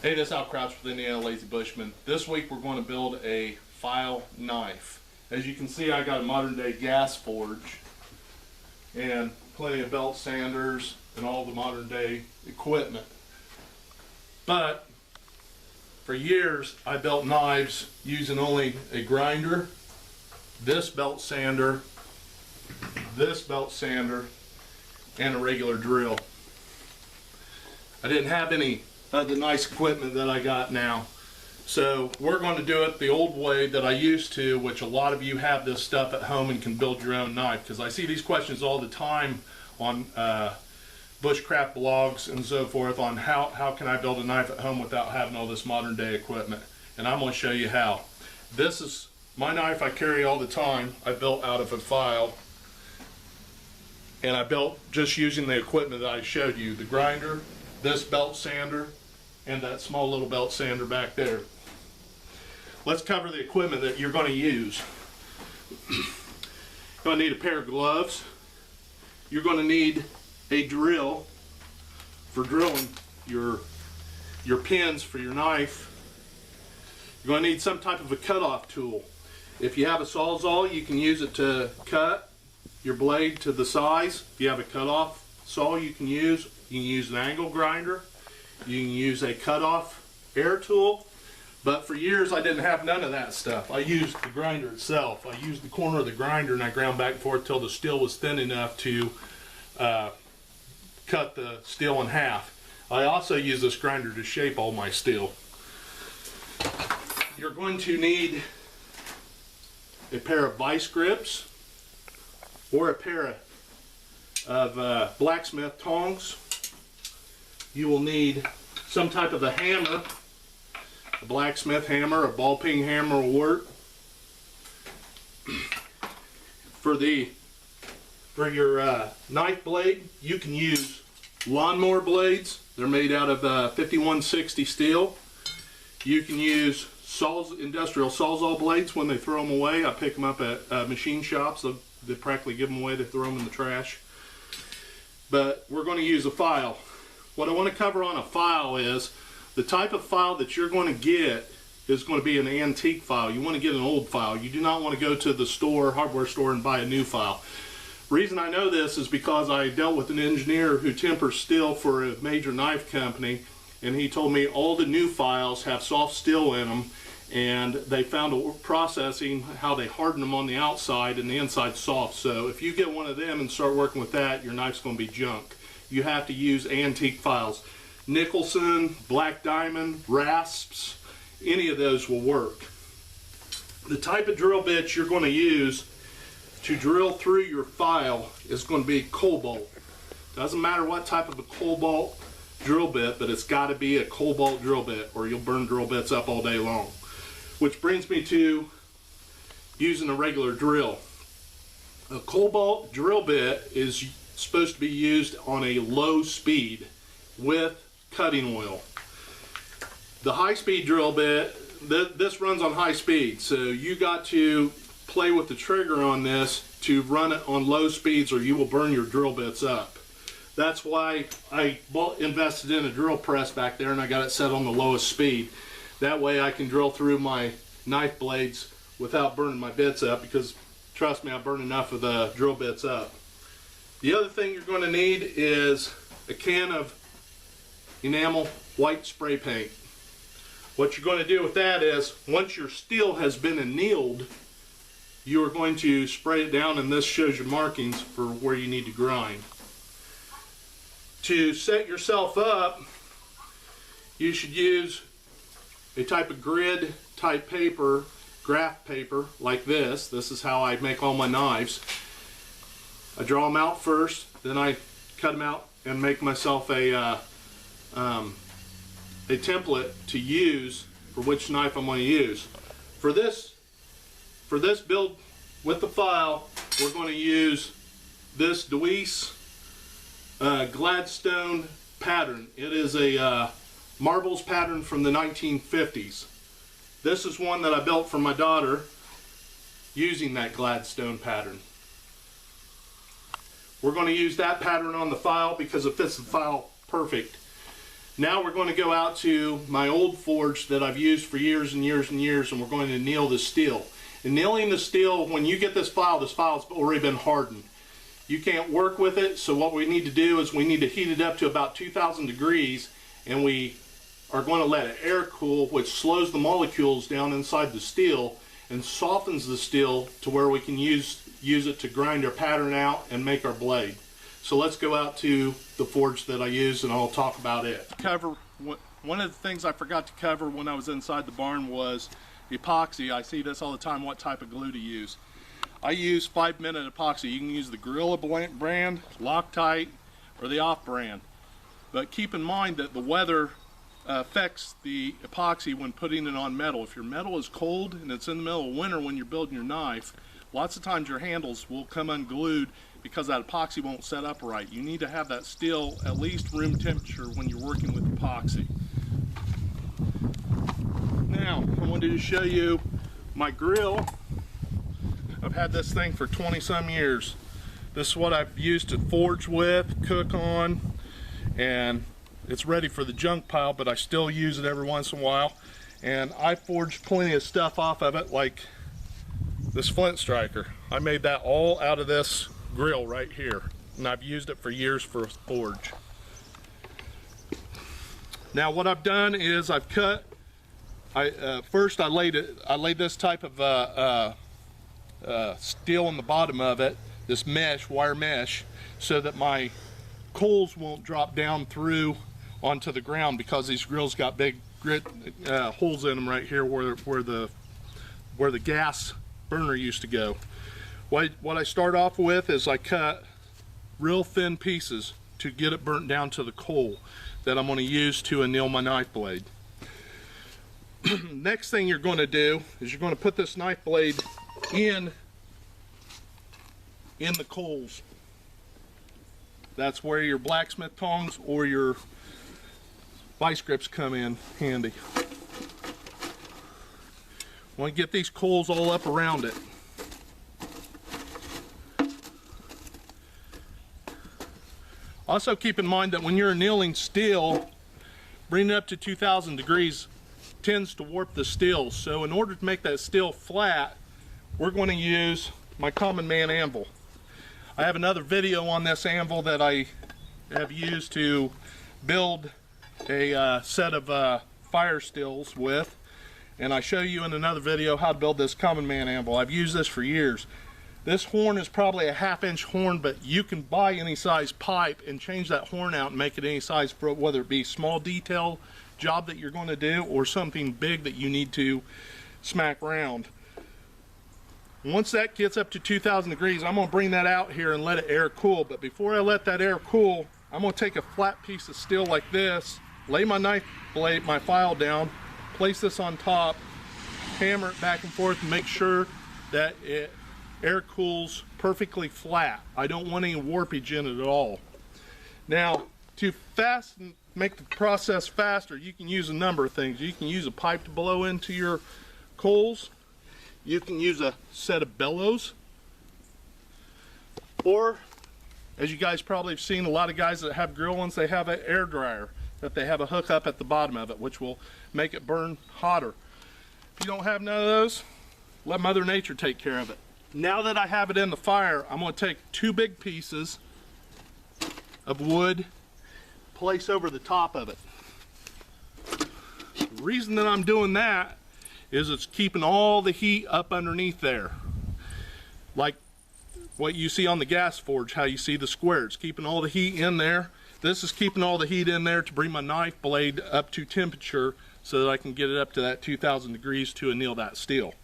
Hey, this is Al Crouch with Indiana Lazy Bushman. This week we're going to build a file knife. As you can see, I got a modern day gas forge and plenty of belt sanders and all the modern day equipment. But for years I built knives using only a grinder, this belt sander, and a regular drill. I didn't have any of the nice equipment that I got now. So we're going to do it the old way that I used to, which a lot of you have this stuff at home and can build your own knife, because I see these questions all the time on bushcraft blogs and so forth on how can I build a knife at home without having all this modern day equipment. And I'm going to show you how. This is my knife I carry all the time. I built out of a file, and I built just using the equipment that I showed you, the grinder, this belt sander, and that small little belt sander back there. Let's cover the equipment that you're going to use. You're going to need a pair of gloves. You're going to need a drill for drilling your pins for your knife. You're going to need some type of a cutoff tool. If you have a Sawzall, you can use it to cut your blade to the size. If you have a cutoff saw, you can use an angle grinder. You can use a cutoff air tool. But for years I didn't have none of that stuff. I used the grinder itself. I used the corner of the grinder and I ground back and forth till the steel was thin enough to cut the steel in half. I also use this grinder to shape all my steel. You're going to need a pair of vice grips or a pair of blacksmith tongs. You will need some type of a hammer. A blacksmith hammer, a ball peen hammer will work. For your knife blade, you can use lawnmower blades. They're made out of 5160 steel. You can use industrial Sawzall blades when they throw them away. I pick them up at machine shops. They practically give them away. They throw them in the trash. But we're going to use a file. What I want to cover on a file is the type of file that you're going to get is going to be an antique file. You want to get an old file. You do not want to go to the store, hardware store, and buy a new file. The reason I know this is because I dealt with an engineer who tempers steel for a major knife company, and he told me all the new files have soft steel in them, and they found a processing how they harden them on the outside and the inside soft. So if you get one of them and start working with that, your knife's going to be junk. You have to use antique files. Nicholson, Black Diamond, Rasps, any of those will work. The type of drill bit you're going to use to drill through your file is going to be cobalt. Doesn't matter what type of a cobalt drill bit, but it's got to be a cobalt drill bit or you'll burn drill bits up all day long. Which brings me to using a regular drill. A cobalt drill bit is supposed to be used on a low speed with cutting oil. The high speed drill bit, this runs on high speed, so you got to play with the trigger on this to run it on low speeds or you will burn your drill bits up. That's why I invested in a drill press back there and I got it set on the lowest speed. That way I can drill through my knife blades without burning my bits up, because trust me, I burn enough of the drill bits up. The other thing you're going to need is a can of enamel white spray paint. What you're going to do with that is, once your steel has been annealed, you are going to spray it down, and this shows your markings for where you need to grind. To set yourself up, you should use a type of grid type paper, graph paper like this. This is how I make all my knives. I draw them out first, then I cut them out and make myself a template to use for which knife I'm going to use. For this build with the file, we're going to use this Deweese Gladstone pattern. It is a marbles pattern from the 1950s. This is one that I built for my daughter using that Gladstone pattern. We're going to use that pattern on the file because it fits the file perfect. Now we're going to go out to my old forge that I've used for years and years and years, and we're going to anneal the steel. Annealing the steel, when you get this file's already been hardened. You can't work with it, so what we need to do is we need to heat it up to about 2,000 degrees, and we are going to let it air cool, which slows the molecules down inside the steel and softens the steel to where we can use it to grind our pattern out and make our blade. So let's go out to the forge that I use and I'll talk about it. One of the things I forgot to cover when I was inside the barn was epoxy. I see this all the time, what type of glue to use. I use 5-minute epoxy. You can use the Gorilla brand, Loctite, or the off brand. But keep in mind that the weather affects the epoxy when putting it on metal. If your metal is cold and it's in the middle of winter when you're building your knife, lots of times your handles will come unglued because that epoxy won't set up right. You need to have that steel at least room temperature when you're working with epoxy. Now, I wanted to show you my grill. I've had this thing for 20-some years. This is what I've used to forge with, cook on, and it's ready for the junk pile, but I still use it every once in a while. And I forged plenty of stuff off of it, like this flint striker. I made that all out of this grill right here, and I've used it for years for a forge. Now what I've done is I've cut, first I laid this type of steel on the bottom of it, this mesh, wire mesh, so that my coals won't drop down through onto the ground, because these grills got big holes in them right here where the gas burner used to go. What I start off with is I cut real thin pieces to get it burnt down to the coal that I'm going to use to anneal my knife blade. Next thing you're going to do is you're going to put this knife blade in the coals. That's where your blacksmith tongs or your vice grips come in handy. Want to get these coals all up around it. Also keep in mind that when you're annealing steel, bringing it up to 2,000 degrees tends to warp the steel. So in order to make that steel flat, we're going to use my common man anvil. I have another video on this anvil that I have used to build a set of fire stills with, and I show you in another video how to build this common man anvil. I've used this for years. This horn is probably a 1/2-inch horn, but you can buy any size pipe and change that horn out and make it any size, for whether it be small detail job that you're going to do or something big that you need to smack round. Once that gets up to 2,000 degrees, I'm going to bring that out here and let it air cool. But before I let that air cool, I'm going to take a flat piece of steel like this, lay my knife blade, my file down, place this on top, hammer it back and forth, and make sure that it air cools perfectly flat. I don't want any warpage in it at all. Now, to make the process faster, you can use a number of things. You can use a pipe to blow into your coals. You can use a set of bellows. Or, as you guys probably have seen, a lot of guys that have grill ones, they have an air dryer that they have a hook up at the bottom of it, which will make it burn hotter. If you don't have none of those, let Mother Nature take care of it. Now that I have it in the fire, I'm going to take 2 big pieces of wood, place over the top of it. The reason that I'm doing that is it's keeping all the heat up underneath there. Like what you see on the gas forge, how you see the squares, keeping all the heat in there. This is keeping all the heat in there to bring my knife blade up to temperature so that I can get it up to that 2,000 degrees to anneal that steel.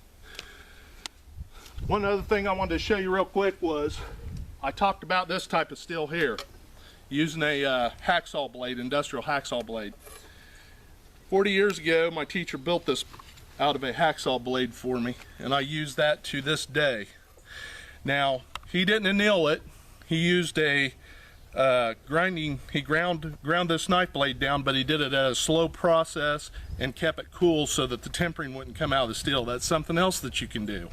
One other thing I wanted to show you real quick was I talked about this type of steel here, using a hacksaw blade, industrial hacksaw blade. 40 years ago, my teacher built this out of a hacksaw blade for me, and I use that to this day. Now, he didn't anneal it. He used a he ground this knife blade down, but he did it at a slow process and kept it cool so that the tempering wouldn't come out of the steel. That's something else that you can do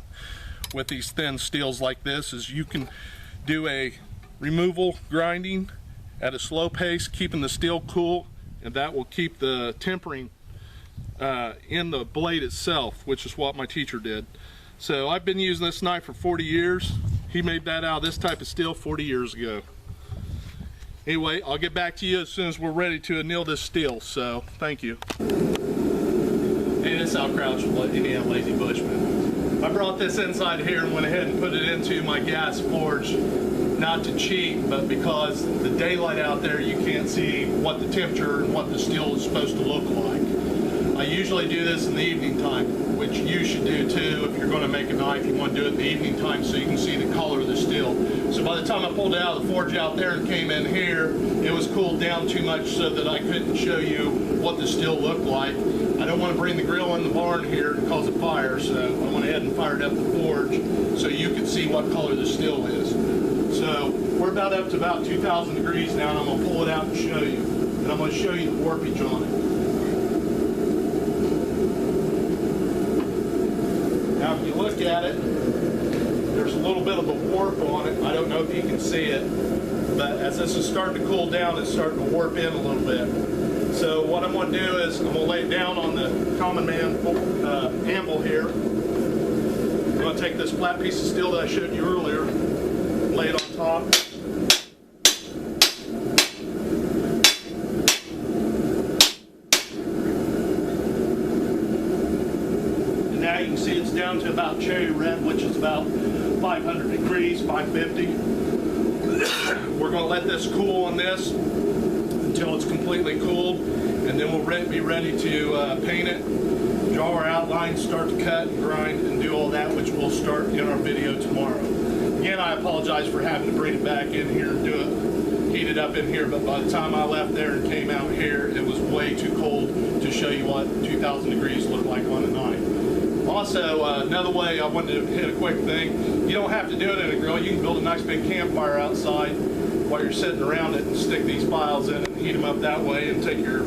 with these thin steels like this, is you can do a removal grinding at a slow pace, keeping the steel cool, and that will keep the tempering in the blade itself, which is what my teacher did. So I've been using this knife for 40 years. He made that out of this type of steel 40 years ago. Anyway, I'll get back to you as soon as we're ready to anneal this steel, so thank you. Hey, this is Al Crouch with Indiana Lazy Bushman. I brought this inside here and went ahead and put it into my gas forge, not to cheat, but because the daylight out there, you can't see what the temperature and what the steel is supposed to look like. I usually do this in the evening time, which you should do too. If you're going to make a knife, you want to do it in the evening time so you can see the color of the steel. So by the time I pulled it out of the forge out there and came in here, it was cooled down too much so that I couldn't show you what the steel looked like. I don't want to bring the grill in the barn here and cause a fire, so I went ahead and fired up the forge so you could see what color the steel is. So we're about up to about 2,000 degrees now, and I'm going to pull it out and show you. And I'm going to show you the warpage on it. Now if you look at it, there's a little bit of a warp on it. I don't know if you can see it, but as this is starting to cool down, it's starting to warp in a little bit. So what I'm going to do is I'm going to lay it down on the common man anvil here. I'm going to take this flat piece of steel that I showed you earlier, lay it on top. And now you can see it's down to about cherry red, which is about 500 degrees, 550. We're going to let this cool on this until it's completely cooled, and then we'll be ready to paint it, draw our outlines, start to cut and grind and do all that, which we'll start in our video tomorrow. Again, I apologize for having to bring it back in here and do it, heat it up in here, but by the time I left there and came out here, it was way too cold to show you what 2,000 degrees looked like on a knife. Also, another way I wanted to hit a quick thing, you don't have to do it in a grill. You can build a nice big campfire outside while you're sitting around it and stick these files in and heat them up that way, and take your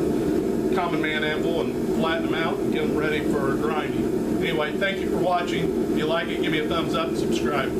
common man anvil and flatten them out and get them ready for grinding. Anyway, thank you for watching. If you like it, give me a thumbs up and subscribe.